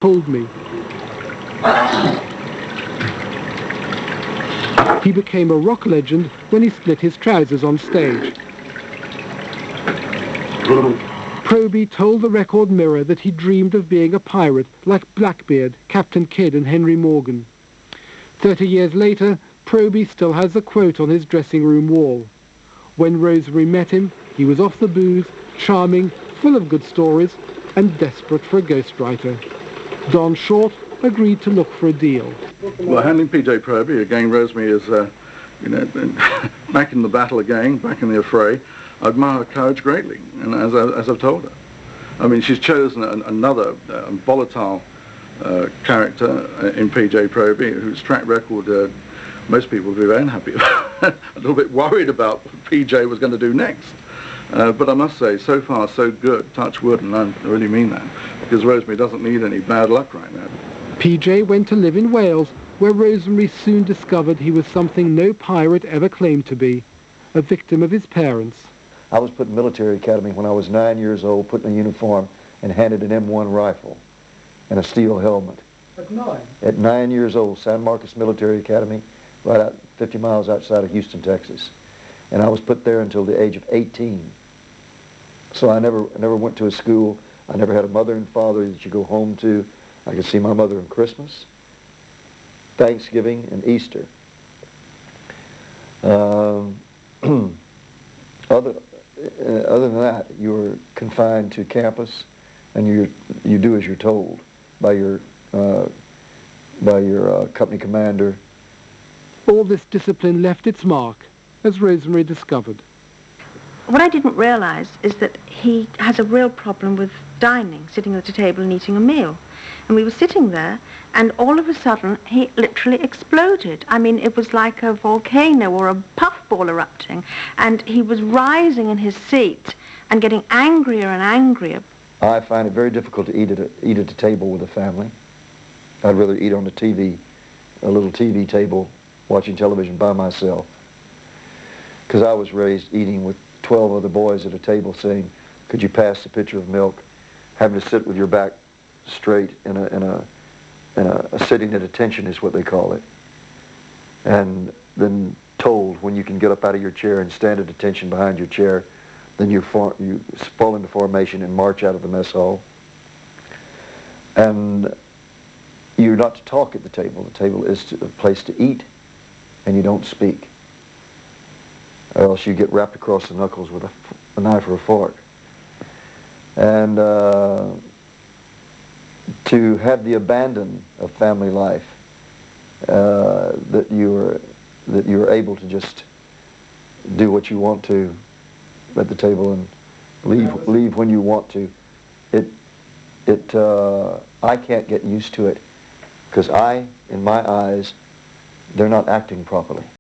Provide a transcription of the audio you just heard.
told me. He became a rock legend when he split his trousers on stage. Proby told the Record Mirror that he dreamed of being a pirate like Blackbeard, Captain Kidd and Henry Morgan. 30 years later, Proby still has the quote on his dressing room wall. When Rosemary met him, he was off the booze, charming, full of good stories, and desperate for a ghostwriter. Don Short agreed to look for a deal. Well, handling P.J. Proby, again, Rosemary is, back in the battle again, back in the affray. I admire her courage greatly, and as I've told her. I mean, she's chosen another volatile character in P.J. Proby, whose track record most people would be very unhappy about. A little bit worried about what P.J. was going to do next. But I must say, so far, so good, touch wood, and I really mean that, because Rosemary doesn't need any bad luck right now. P.J. went to live in Wales, where Rosemary soon discovered he was something no pirate ever claimed to be, a victim of his parents. I was put in military academy when I was 9 years old, put in a uniform, and handed an M1 rifle and a steel helmet. At 9? At 9 years old, San Marcos Military Academy, right out 50 miles outside of Houston, Texas. And I was put there until the age of 18. So I never went to a school. I never had a mother and father that you go home to. I could see my mother on Christmas, Thanksgiving, and Easter. Other than that, you were confined to campus, and you do as you're told by your company commander. All this discipline left its mark, as Rosemary discovered. What I didn't realize is that he has a real problem with dining, sitting at a table and eating a meal. And we were sitting there, and all of a sudden, he literally exploded. I mean, it was like a volcano or a puffball erupting, and he was rising in his seat and getting angrier and angrier. I find it very difficult to eat at a table with a family. I'd rather eat on a little TV table, watching television by myself. Because I was raised eating with 12 other boys at a table saying, could you pass the pitcher of milk? Having to sit with your back straight in a sitting at attention is what they call it. And then told when you can get up out of your chair and stand at attention behind your chair, then you fall into formation and march out of the mess hall. And you're not to talk at the table. The table is a place to eat, and you don't speak. Or else you get wrapped across the knuckles with a knife or a fork. And to have the abandon of family life, that you're able to just do what you want to at the table and leave when you want to. I can't get used to it, because in my eyes, they're not acting properly.